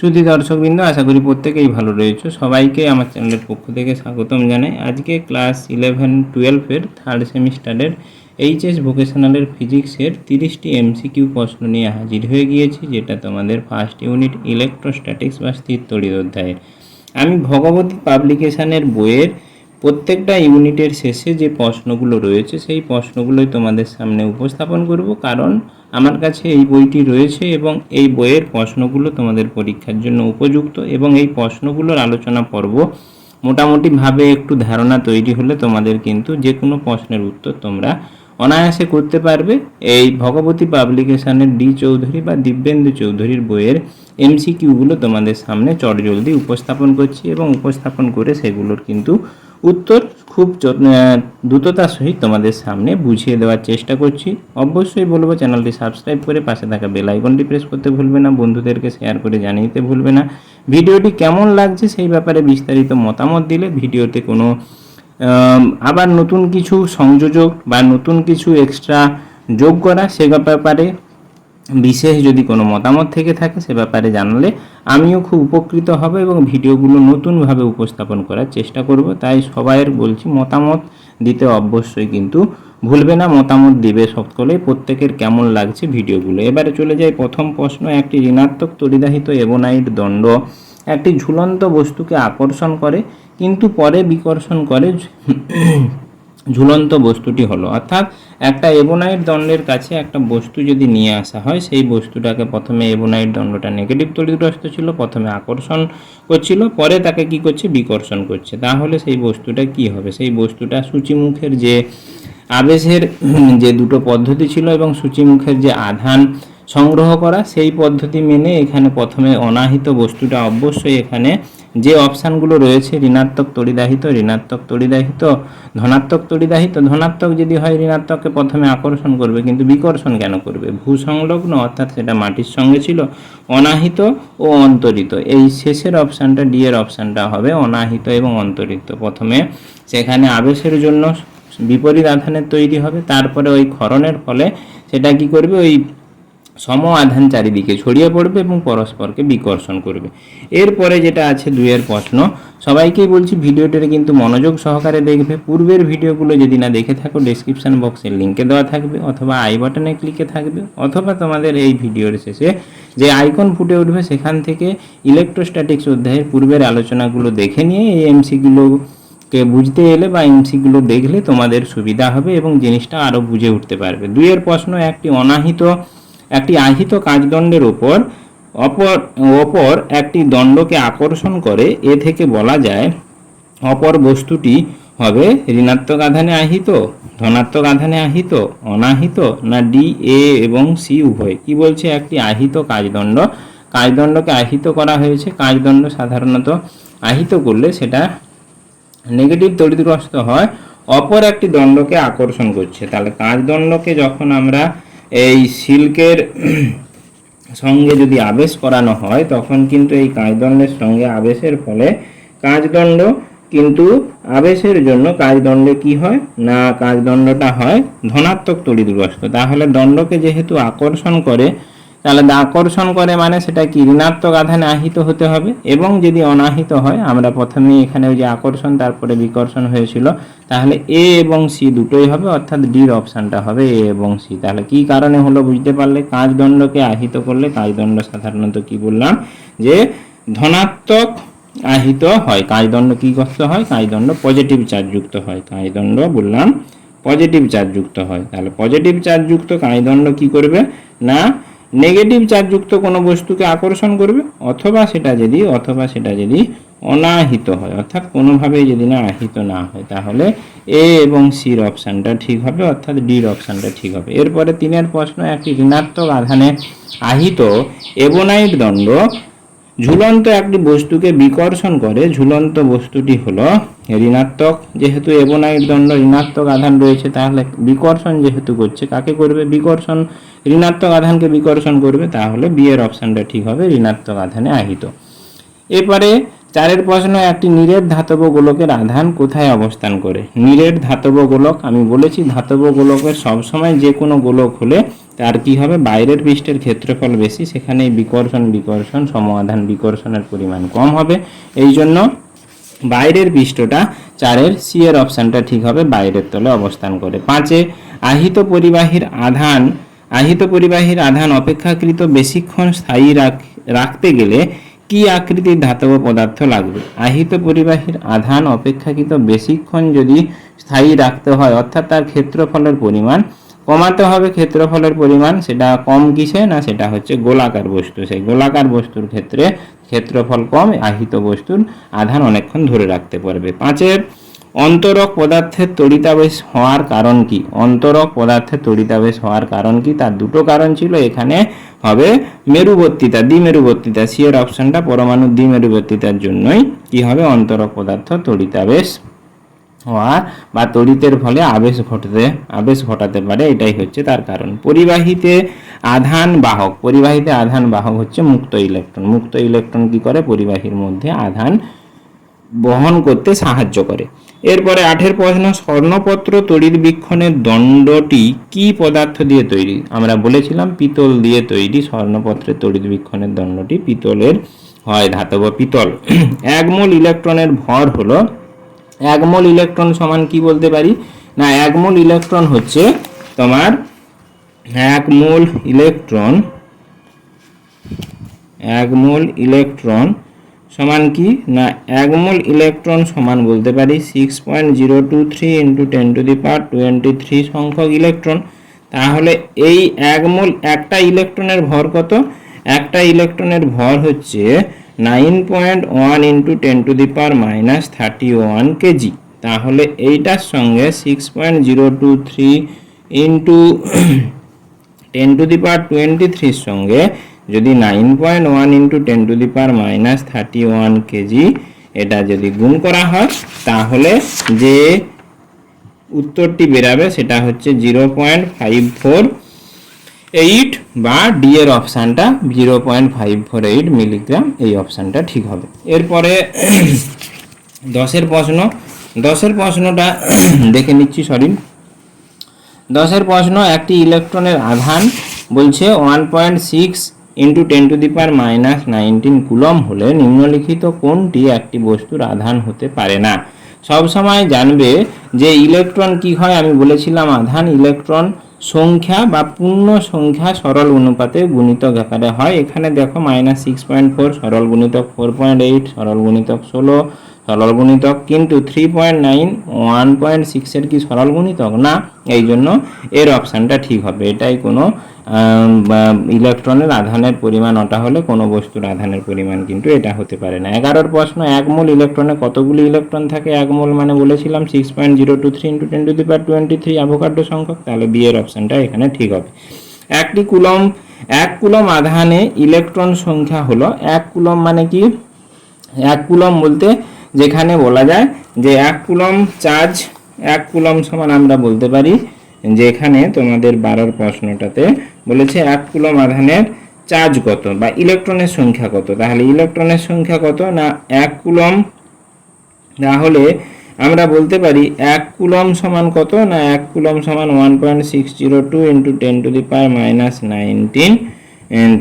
সুধী দর্শকবৃন্দ, আশা করি প্রত্যেকেই ভালো রয়েছে। সবাইকে আমার চ্যানেলের পক্ষ থেকে স্বাগতম জানাই। আজকে ক্লাস 11-12-এর থার্ড সেমিস্টারের এইচএস ভোকেশনালের ফিজিক্সের 30টি এমসিকিউ প্রশ্ন নিয়ে হাজির হয়ে গিয়েছি, যেটা তোমাদের ফার্স্ট ইউনিট ইলেকট্রোস্ট্যাটিক্স বা স্থিরতড়িৎ অধ্যায়ের। আমি ভগবতী পাবলিকেশনের বইয়ের প্রত্যেকটা ইউনিটের শেষে যে প্রশ্নগুলো রয়েছে সেই প্রশ্নগুলোই তোমাদের সামনে উপস্থাপন করব, কারণ আমার কাছে এই বইটি রয়েছে এবং এই বইয়ের প্রশ্নগুলো তোমাদের পরীক্ষার জন্য উপযুক্ত, এবং এই প্রশ্নগুলোর আলোচনা পর্ব মোটামুটিভাবে একটু ধারণা তৈরি হলে তোমাদের কিন্তু যে কোনো প্রশ্নের উত্তর তোমরা অনায়াসে করতে পারবে। এই ভগবতী পাবলিকেশনের ডি চৌধুরী বা দিব্যেন্দু চৌধুরীর বইয়ের এমসিকিউগুলো তোমাদের সামনে চটজলদি উপস্থাপন করছি, এবং উপস্থাপন করে সেগুলোর কিন্তু উত্তর খুব দ্রুততার সহিত তোমাদের সামনে বুঝিয়ে দেওয়ার চেষ্টা করছি। অবশ্যই বলবো চ্যানেলটি সাবস্ক্রাইব করে পাশে থাকা বেল আইকনটি প্রেস করতে ভুলবে না, বন্ধুদেরকে শেয়ার করে জানিয়ে দিতে ভুলবে না। ভিডিওটি কেমন লাগছে সেই ব্যাপারে বিস্তারিত মতামত দিলে ভিডিওতে কোনো আবার নতুন কিছু সংযোজক বা নতুন কিছু এক্সট্রা যোগ করা সে ব্যাপারে বিশেষ যদি কোনো মতামত থেকে থাকে সে ব্যাপারে জানালে আমিও খুব উপকৃত হব এবং ভিডিওগুলো নতুনভাবে উপস্থাপন করার চেষ্টা করব। তাই সবাইয়ের বলছি মতামত দিতে অবশ্যই কিন্তু ভুলবে না, মতামত দিবে সকলেই, প্রত্যেকের কেমন লাগছে ভিডিওগুলো। এবারে চলে যাই প্রথম প্রশ্ন। একটি ঋণাত্মক তড়িদাহিত এবোনাইট দণ্ড একটি ঝুলন্ত বস্তুকে আকর্ষণ করে কিন্তু পরে বিকর্ষণ করে ঝুলন্ত বস্তুটি হলো। অর্থাৎ একটা এবোনাইট দণ্ডের কাছে একটা বস্তু যদি নিয়ে আসা হয়, সেই বস্তুটাকে প্রথমে এবোনাইট দণ্ডটা নেগেটিভ তড়িৎগ্রস্ত ছিল, প্রথমে আকর্ষণ করছিল, পরে তাকে কি করছে, বিকর্ষণ করছে। তাহলে সেই বস্তুটা কি হবে? সেই বস্তুটা সূচিমুখের যে আবেশের যে দুটো পদ্ধতি ছিল এবং সূচিমুখের যে আধান সংগ্রহ করা সেই পদ্ধতি মেনে এখানে প্রথমে অনাহিত বস্তুটা অবশ্যই এখানে যে অপশানগুলো রয়েছে ঋণাত্মক তড়িদাহিত, ঋণাত্মক তড়িদাহিত, ধনাত্মক তড়িদাহিত। ধনাত্মক যদি হয় ঋণাত্মককে প্রথমে আকর্ষণ করবে, কিন্তু বিকর্ষণ কেন করবে? ভূসংলগ্ন, অর্থাৎ সেটা মাটির সঙ্গে ছিল। অনাহিত ও অন্তরিত, এই শেষের অপশানটা ডি এর অপশানটা হবে অনাহিত এবং অন্তরিত। প্রথমে সেখানে আবেশের জন্য বিপরীত আধানের তৈরি হবে, তারপরে ওই ক্ষরণের ফলে সেটা কি করবে, ওই সম আধান চারিদিকে ছড়িয়ে পড়বে এবং পরস্পরকে বিকর্ষণ করবে। এরপরে যেটা আছে দুইয়ের প্রশ্ন, সবাইকেই বলছি ভিডিওটিতে কিন্তু মনোযোগ সহকারে দেখবে। পূর্বের ভিডিওগুলো যদি না দেখে থাকো ডেসক্রিপশন বক্সের লিঙ্কে দেওয়া থাকবে, অথবা আই বাটনে ক্লিকে থাকবে, অথবা তোমাদের এই ভিডিওর শেষে যে আইকন ফুটে উঠবে সেখান থেকে ইলেকট্রোস্ট্যাটিক্স অধ্যায়ের পূর্বের আলোচনাগুলো দেখে নিয়ে এই এমসিগুলোকে বুঝতে এলে বা এমসিগুলো দেখলে তোমাদের সুবিধা হবে এবং জিনিসটা আরও বুঝে উঠতে পারবে। দুইয়ের প্রশ্ন, একটি আহিত কাচদণ্ডের অপর একটি দণ্ডকে আকর্ষণ করে, এ থেকে বলা যায় অপর বস্তুটি হবে ঋণাত্মক আধানে আহিত, ধনাত্মক আধানে আহিত, অনাহিত, না ডি, এ এবং সি উভয়। কি বলছে? একটি আহিত কাচদণ্ডকে আহিত করা হয়েছে। কাচদণ্ড সাধারণত আহিত করলে সেটা নেগেটিভ তড়িৎগ্রস্ত হয়, অপর একটি দণ্ডকে আকর্ষণ করছে। তাহলে কাচদণ্ডকে যখন আমরা এই সিল্কের সঙ্গে যদি আবেশ করানো হয় তখন কিন্তু এই কাচদণ্ডের সঙ্গে আবেশের ফলে কাচদণ্ড কিন্তু আবেশের জন্য কাচদণ্ডে কি হয় না, কাচদণ্ডটা হয় ধনাত্মক তড়িৎগ্রস্ত। তাহলে দণ্ডকে যেহেতু আকর্ষণ করে, তাহলে আকর্ষণ করে মানে সেটা কি ঋণাত্মক আধানে আহিত হতে হবে। এবং যদি অনাহিত হয়, আমরা প্রথমেই এখানে ওই যে আকর্ষণ তারপরে বিকর্ষণ হয়েছিল, তাহলে এ এবং সি দুটোই হবে, অর্থাৎ ডির অপশানটা হবে এ এবং সি। তাহলে কি কারণে হলো বুঝতে পারলে? কাচদণ্ডকে আহিত করলে কাচদণ্ড সাধারণত কি বললাম যে ধনাত্মক আহিত হয়। কাচদণ্ড কি করতে হয়? কাচদণ্ড পজিটিভ চার্জযুক্ত হয়। কাচদণ্ড বললাম পজিটিভ চার্জযুক্ত হয়। তাহলে পজিটিভ চার্জযুক্ত কাচদণ্ড কি করবে না নেগেটিভ চার্জযুক্ত কোনো বস্তুকে আকর্ষণ করবে, অথবা সেটা যদি অনাহিত হয়, অর্থাৎ কোনোভাবেই যদি না আহিত না হয়, তাহলে এ এবং সির অপশানটা ঠিক হবে, অর্থাৎ ডির অপশানটা ঠিক হবে। এরপরে তিনের প্রশ্ন, একটি ঋণাত্মক আধানে আহিত এবোনাইট দণ্ড ঝুলন্ত একটি বস্তুকে বিকর্ষণ করে। ঝুলন্ত বস্তুটি হলো ঋণাত্মক, যেহেতু এবোনাইট দণ্ড ঋণাত্মক আধান রয়েছে, তাহলে বিকর্ষণ যেহেতু করছে, কাকে করবে? বিকর্ষণ, ঋণাত্মক আধানকে বিকর্ষণ করবে। তাহলে বি এর অপশানটা ঠিক হবে, ঋণাত্মক আধানে আহিত। এরপরে চারের প্রশ্ন, একটি নিরেট ধাতব গোলকের আধান কোথায় অবস্থান করে? নিরেট ধাতব গোলক, আমি বলেছি ধাতব গোলকের সবসময় যে কোনো গোলক হলে তার কি হবে, বাইরের পৃষ্ঠের ক্ষেত্রফল বেশি, সেখানে বিকর্ষণ সমাধান বিকর্ষণের পরিমাণ কম হবে। এই জন্য বাইরের পৃষ্ঠটা, চারের সি এর অপশানটা ঠিক হবে, বাইরের তলে অবস্থান করে। পাঁচে, আহিত পরিবাহীর আধান অপেক্ষাকৃত বেশিক্ষণ স্থায়ী রাখতে গেলে কি আকৃতির ধাতব পদার্থ লাগবে? আহিত পরিবাহীর আধান অপেক্ষাকৃত বেশিক্ষণ যদি স্থায়ী রাখতে হয়, অর্থাৎ তার ক্ষেত্রফলের পরিমাণ কমাতে হবে, ক্ষেত্রফলের পরিমাণ সেটা কম কিসে না, সেটা হচ্ছে গোলাকার বস্তু। সেই গোলাকার বস্তুর ক্ষেত্রে ক্ষেত্রফল কম, আহিত বস্তুর আধান অনেকক্ষণ ধরে রাখতে পারবে। পাঁচের, অন্তরক পদার্থের তড়িতাবেশ হওয়ার কারণ কি? অন্তরক পদার্থের তড়িতাবেশ হওয়ার কারণ কি? তার দুটো কারণ ছিল, এখানে হবে মেরুবর্তিতা, দ্বিমেরুবর্তিতা। সি এর অপশনটা পরমাণুর দ্বিমেরুবর্তিতার জন্যই কি হবে, অন্তরক পদার্থ তড়িতাবেশ হওয়া বা তড়িতের ফলে আবেশ ঘটাতে পারে, এটাই হচ্ছে তার কারণ। পরিবাহীতে আধান বাহক হচ্ছে মুক্ত ইলেকট্রন কি করে, পরিবাহীর মধ্যে আধান বহন করতে সাহায্য করে। এরপরে 8 প্রশ্ন, স্বর্ণপত্র তড়িৎবীক্ষণের দণ্ডটি কি পদার্থ দিয়ে তৈরি? আমরা বলেছিলাম পিতল দিয়ে তৈরি। স্বর্ণপত্রের তড়িৎবীক্ষণের দণ্ডটি পিতলের হয়, ধাতব পিতল। 1 মোল ইলেকট্রনের ভর হলো, 1 মোল ইলেকট্রন সমান কি বলতে পারি না, 1 মোল ইলেকট্রন হচ্ছে তোমার 1 মোল ইলেকট্রন সমান কি না, 1 মোল ইলেকট্রন সমান বলতে পারি 6.023 × 10⁻23 সংখ্যক ইলেকট্রন। তাহলে এই 1 মোল, একটা ইলেকট্রনের ভর কত? একটা ইলেকট্রনের ভর হচ্ছে 9.1 × 10⁻31 কেজি। তাহলে এইটার সঙ্গে 6.023 × 10⁻23 সঙ্গে যদি 9.1 × 10⁻31 কেজি এটা যদি গুণ করা হয়, তাহলে যে উত্তরটি বেরাবে সেটা হচ্ছে 0.548 বা ডি এর অপশানটা 0.548 মিলিগ্রাম, এই অপশানটা ঠিক হবে। এরপরে 10 প্রশ্নটা দেখে নিচ্ছি। 10 প্রশ্ন, একটি ইলেকট্রনের আধান বলছে 1.6 × 10⁻19 কুলম হলে নিম্নলিখিত কোনটি একটি বস্তুর আধান হতে পারে না? সব সময় জানবে যে ইলেকট্রন কি হয়, আমি বলেছিলাম আধান ইলেকট্রন সংখ্যা বা পূর্ণ সংখ্যা সরল অনুপাতে গুণিতক আকারে হয়। এখানে দেখো -6.4 সরল গুণিতক 4.8 সরল গুণিতক 16 সরল গুণিতক, কিন্তু 3.9 1.6 এর কি সরল গুণিতক না, এই জন্য এর অপশানটা ঠিক হবে। এটাই কোনো ইলেকট্রনের আধানের পরিমাণ ওটা হলে কোনো বস্তুর আধানের পরিমাণ কিন্তু এটা হতে পারে না। 11 প্রশ্ন, 1 মোল ইলেকট্রনে কতগুলি ইলেকট্রন থাকে? 1 মোল মানে বলেছিলাম 6.023 × 10⁻23 অ্যাভোগাড্রো সংখ্যক। তাহলে বি এর অপশানটা এখানে ঠিক হবে। 1 কুলম আধানে ইলেকট্রন সংখ্যা হলো, 1 কুলম মানে কি, 1 কুলম বলতে যেখানে বলা যায় যে 1 কুলম চার্জ, 1 কুলম সমান আমরা বলতে পারি যে এখানে তোমাদের 12 প্রশ্নটাতে বলেছে 1 কুলম আধানের চার্জ কত বা ইলেকট্রনের সংখ্যা কত। তাহলে ইলেকট্রনের সংখ্যা কত না 1 কুলম, তাহলে আমরা বলতে পারি 1 কুলম সমান কত না, 1 কুলম সমান 1.602 × 10⁻19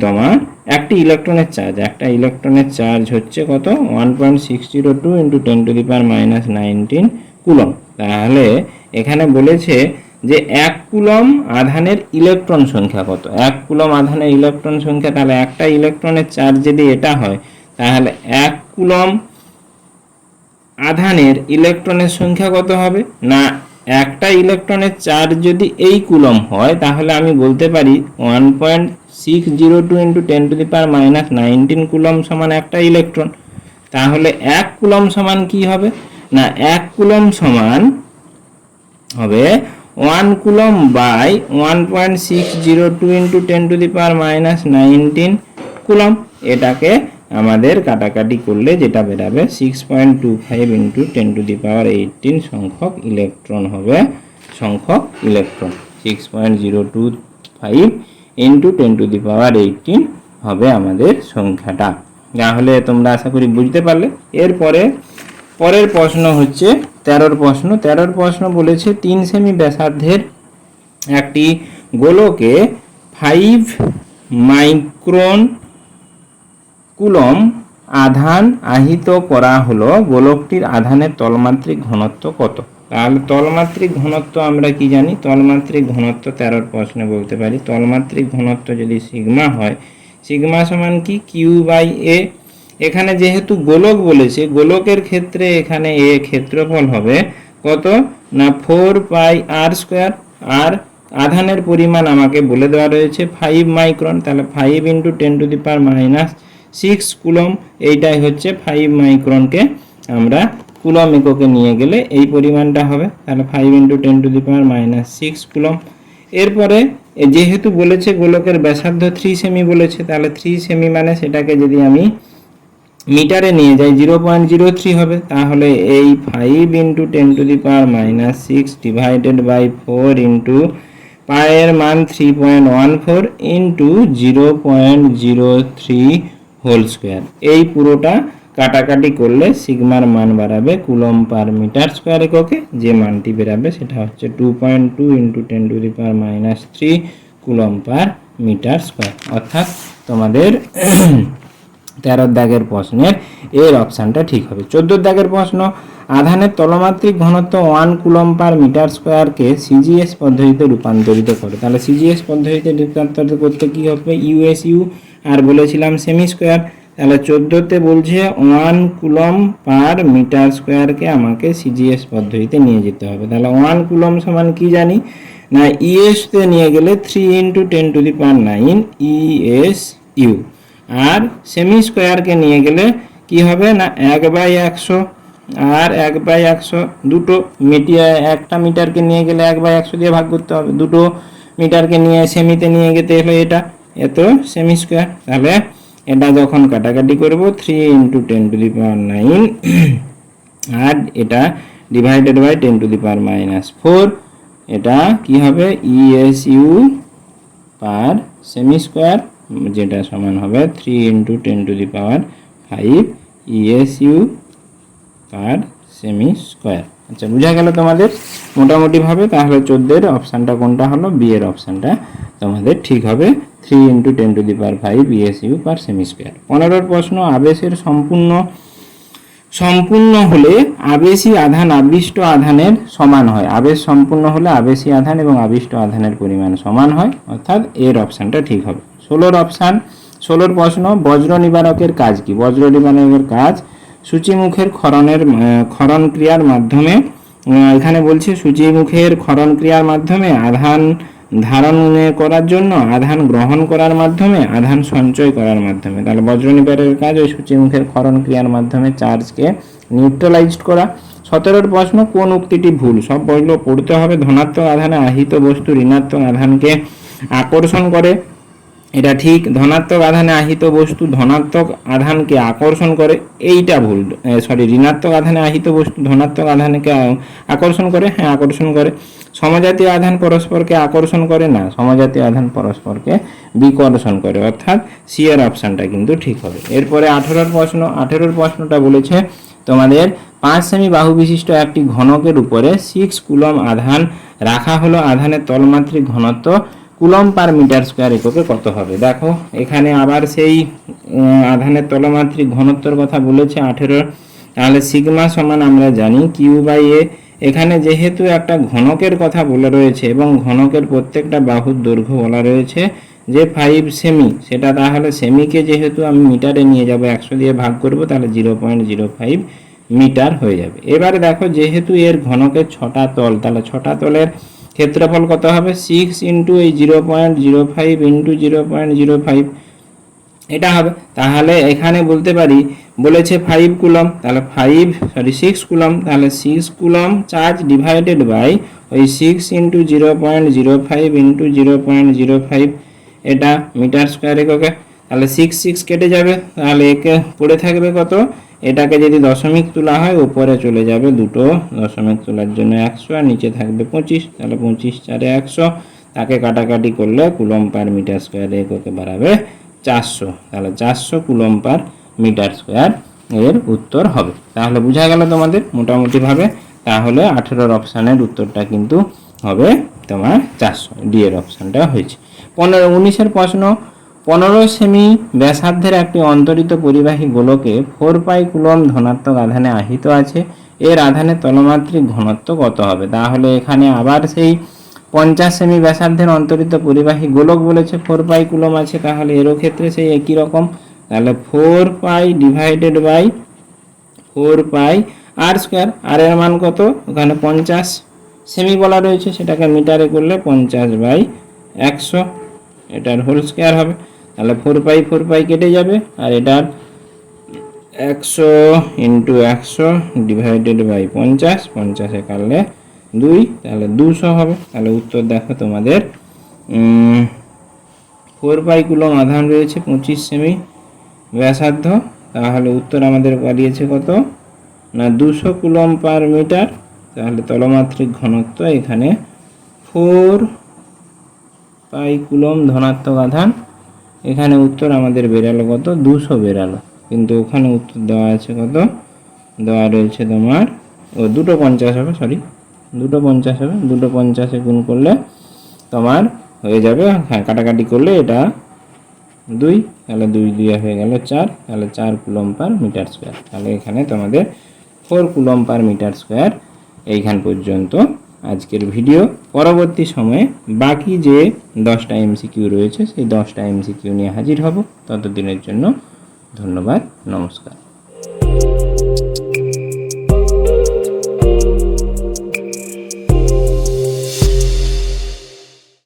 তোমার একটি ইলেকট্রনের চার্জ, একটা ইলেকট্রনের চার্জ হচ্ছে কত 1.602 × 10⁻19 কুলম। তাহলে এখানে বলেছে যে 1 কুলম আধানের ইলেকট্রন সংখ্যা কত, 1 কুলম আধানের ইলেকট্রন সংখ্যা, তাহলে একটা ইলেকট্রনের চার্জ যদি এটা হয়, তাহলে 1 কুলম আধানের ইলেকট্রনের সংখ্যা কত হবে না, একটা ইলেকট্রনের চার্জ যদি এই কুলম হয়, তাহলে আমি বলতে পারি 1.602 × 10⁻19 কুলম সমান একটা ইলেকট্রন। তাহলে 1 কুলম সমান কি হবে না, 1 কুলম সমান হবে 1 কুলম বাই 1.602 × 10⁻19 কুলম। এটাকে আমাদের কাটাকাটি করলে যেটা বেরাবে 6.25 × 10⁻18 সংখ্যক ইলেকট্রন হবে, সংখ্যক ইলেকট্রন 6.025 × 10⁻18 হবে আমাদের সংখ্যাটা। তাহলে তোমরা আশা করি বুঝতে পারলে। এরপরে পরের প্রশ্ন হচ্ছে 13 প্রশ্ন। 13 প্রশ্ন বলেছে 3 সেমি ব্যাসার্ধের একটি গোলকে 5 মাইক্রন কুলম আধান আহিত করা হলো, গোলকটির আধানের তলমাত্রিক ঘনত্ব কত? তাহলে তলমাত্রিক ঘনত্ব আমরা কি জানি? তলমাত্রিক ঘনত্ব 13 প্রশ্নে বলতে পারি তলমাত্রিক ঘনত্ব যদি সিগমা হয়, সিগমা সমান কি কিউ বাই এ। এখানে যেহেতু গোলক বলেছে, গোলকের ক্ষেত্রে এখানে এ ক্ষেত্রফল হবে কত না 4 পাই আর স্কোয়ার, আর আধানের পরিমাণ আমাকে বলে দেওয়া রয়েছে 5 মাইক্রন, তাহলে 5 ইন্টু 10⁻⁶ কুলম, এইটাই হচ্ছে 5 মাইক্রনকে আমরা কুলম এককে নিয়ে গেলে এই পরিমাণটা হবে, তাহলে 5 ইন্টু 10⁻⁶ কুলম। এরপরে যেহেতু বলেছে গোলকের ব্যাসার্ধ 3 সেমি বলেছে, তাহলে 3 সেমি মানে সেটাকে যদি আমি মিটারে নিয়ে যাই 0.03 হবে, তাহলে এই 5 ইন্টু 10⁻⁶ ডিভাইডেড বাই 4 ইন্টু পায়ের মান 3.14 ইন্টু 0.03 হোল স্কোয়ার, এই পুরোটা কাটাকাটি করলে সিগমার মান বাড়াবে কুলম পার মিটার স্কোয়ার এককে, যে মানটি বেরাবে সেটা হচ্ছে 2.2 into 10⁻³ coulomb per metre square. অর্থাৎ তোমাদের 13 দাগের প্রশ্নের এর অপশানটা ঠিক হবে। 14 দাগের প্রশ্ন, আধানের তলমাত্রিক ঘনত্ব 1 কুলম পার মিটার স্কোয়ারকে সিজিএস পদ্ধতিতে রূপান্তরিত করে। তাহলে সিজিএস পদ্ধতিতে রূপান্তরিত করতে কি হবে? ইউএসইউ আর বলেছিলাম সেমি স্কোয়ার। তাহলে 14তে বলছে 1 কুলম পার মিটার স্কোয়ারকে আমাকে সিজিএস পদ্ধতিতে নিয়ে যেতে হবে। তাহলে 1 কুলম সমান কি জানি না, ইএস তে নিয়ে গেলে 3 ইন্টু 10⁹ ইএসইউ, আর সেমি স্কোয়ারকে নিয়ে গেলে কি হবে না 1/100, আর 1/100 দুটো একটা মিটারকে নিয়ে গেলে 1/100 দিয়ে ভাগ করতে হবে, দুটো মিটারকে নিয়ে সেমিতে নিয়ে গেতে হলো এটা এত সেমি স্কোয়ার। তাহলে এটা যখন কাটাকাটি করব 3 ইন্টু 10⁹ আর এটা ডিভাইডেড বাই 10⁻⁴, এটা কি হবে ইএসইউ পার সেমি স্কোয়ার, যেটা সমান হবে 3 ইন্টু 10⁵ ইএসইউ পার সেমি স্কোয়ার। আচ্ছা, বোঝা গেল তোমাদের মোটামুটিভাবে। তাহলে 14 অপশানটা কোনটা হলো? বি এর অপশানটা তোমাদের ঠিক হবে, 3 ইন্টু 10⁵ ইএসইউ পার সেমি স্কোয়ার। 15 প্রশ্ন, আবেশের সম্পূর্ণ হলে আবেশী আধান আবিষ্ট আধানের সমান হয়। আবেশ সম্পূর্ণ হলে আবেশী আধান এবং আবিষ্ট আধানের পরিমাণ সমান হয়, অর্থাৎ এর অপশানটা ঠিক হবে। 16 প্রশ্ন, বজ্র নিবারকের কাজ কি? বজ্র নিবারকের কাজ সূচিমুখের ক্ষরণ ক্রিয়ার মাধ্যমে, এখানে বলছে সূচিমুখের ক্ষরণ ক্রিয়ার মাধ্যমে আধান ধারণ করার জন্য, আধান গ্রহণ করার মাধ্যমে, আধান সঞ্চয় করার মাধ্যমে। তাহলে বজ্র নিবারকের কাজ ওই সূচিমুখের ক্ষরণ ক্রিয়ার মাধ্যমে চার্জকে নিউট্রালাইজড করা। 17 প্রশ্ন, কোন উক্তিটি ভুল? সব বইগুলো পড়তে হবে। ধনাত্মক আধানে আহিত বস্তু ঋণাত্মক আধানকে আকর্ষণ করে, এটা ঠিক। ধনাত্মক আধানে আহিত বস্তু ধনাত্মক আধানকে আকর্ষণ করে, এইটা ভুল। ঋণাত্মক আধানে আহিত বস্তু ধনাত্মক আধানকে আকর্ষণ করে, হ্যাঁ আকর্ষণ করে। সমজাতীয় আধান পরস্পরকে আকর্ষণ করে না, সমজাতীয় আধান পরস্পরকে বিকর্ষণ করে, অর্থাৎ সি এর অপশানটা কিন্তু ঠিক হবে। এরপরে 18 প্রশ্ন। 18 প্রশ্নটা বলেছে তোমাদের 5 সেমি বাহু বিশিষ্ট একটি ঘনকের উপরে 6 কুলম আধান রাখা হলো, আধানের তলমাত্রিক ঘনত্ব কুলম পার মিটার স্কোয়ার এককে কত হবে? দেখো এখানে আবার সেই আধানের তলমাত্রিক ঘনত্বের কথা বলেছে 18। তাহলে সিগমা সমান আমরা জানি কিউ বাই এ। এখানে যেহেতু একটা ঘনকের কথা বলে রয়েছে এবং ঘনকের প্রত্যেকটা বাহুর দৈর্ঘ্য বলা রয়েছে যে 5 সেমি, সেটা তাহলে সেমিকে যেহেতু আমি মিটারে নিয়ে যাব 100 দিয়ে ভাগ করব, তাহলে 0.05 মিটার হয়ে যাবে। এবারে দেখো যেহেতু এর ঘনকের 6টা তল, তাহলে 6টা তলের ক্ষেত্রফল কত হবে? 6 ইন্টু এই 0.05 ইন্টু 0.05 এটা হবে। তাহলে এখানে বলতে পারি বলেছে 5 কুলম, তাহলে 6 কুলম, তাহলে 6 কুলম চার্জ ডিভাইডেড বাই ওই 6 ইন্টু 0.05 ইন্টু 0.05, এটা মিটার স্কোয়ার এককে। তাহলে 6 কেটে যাবে, তাহলে একে পড়ে থাকবে কত? এটাকে যদি দশমিক তোলা হয় উপরে চলে যাবে দুটো, দশমিক তোলার জন্য 100 আর নিচে থাকবে 25, তাহলে 25 4 100, তাকে কাটাকাটি করলে কুলম পার মিটার স্কোয়ার এককে বাড়াবে 400, তাহলে 400 কুলম পার মিটার স্কোয়ার এর উত্তর হবে। তাহলে বোঝা গেল তোমাদের মোটামুটিভাবে। তাহলে 18 অপশানের উত্তরটা কিন্তু হবে তোমার 400, ডি এর অপশানটা হয়েছে। 19 প্রশ্ন, 15 সেমি ব্যাসার্ধের একটি অন্তরিত পরিবাহী গোলকে 4 পাই কুলম্ব ধনাত্মক আধানে আহিত আছে, এর আধানের তলমাত্রিক ঘনত্ব কত হবে? তাহলে এখানে আবার সেই 50 সেমি ব্যাসার্ধের অন্তরিত পরিবাহী গোলক বলেছে, 4 পাই কুলম্ব আছে, তাহলে এরও ক্ষেত্রে সেই একই রকম। তাহলে 4 পাই ডিভাইডেড বাই 4 পাই আর স্কোয়ার, আর এর মান কত? ওখানে 50 সেমি বলা রয়েছে, সেটাকে মিটারে করলে 50/100, এটার হোল স্কোয়ার হবে। তাহলে 4 পাই কেটে যাবে, আর এটার 100 × 100 ডিভাইডেড বাই 50, 50 কাটলে 2, তাহলে 200 হবে। তাহলে উত্তর দেখো তোমাদের 4 পাই কুলম্ব আধান রয়েছে 25 সেমি ব্যাসার্ধ, তাহলে উত্তর আমাদের দাঁড়িয়েছে কত না 200 কুলম্ব পার মিটার। তাহলে তলমাত্রিক ঘনত্ব এখানে 4 পাই কুলম্ব ধনাত্মক আধান, এখানে উত্তর আমাদের বেরালো কত? 200 বেরালো, কিন্তু ওখানে উত্তর দেওয়া আছে কত? দেওয়া রয়েছে তোমার 250 হবে, সরি 250 হবে, 250 গুণ করলে তোমার হয়ে যাবে, হ্যাঁ কাটাকাটি করলে এটা 2, তাহলে 2 দিয়ে হয়ে গেল 4, তাহলে 4 কুলম্ব পার মিটার স্কোয়ার। তাহলে এখানে তোমাদের 4 কুলম্ব পার মিটার স্কোয়ার। এইখান পর্যন্ত আজকের ভিডিও। পরবর্তী সময়ে বাকি যে 10টা এমসিকিউ রয়েছে সেই 10টা এমসিকিউ নিয়ে হাজির হব। ততদিনের জন্য ধন্যবাদ, নমস্কার।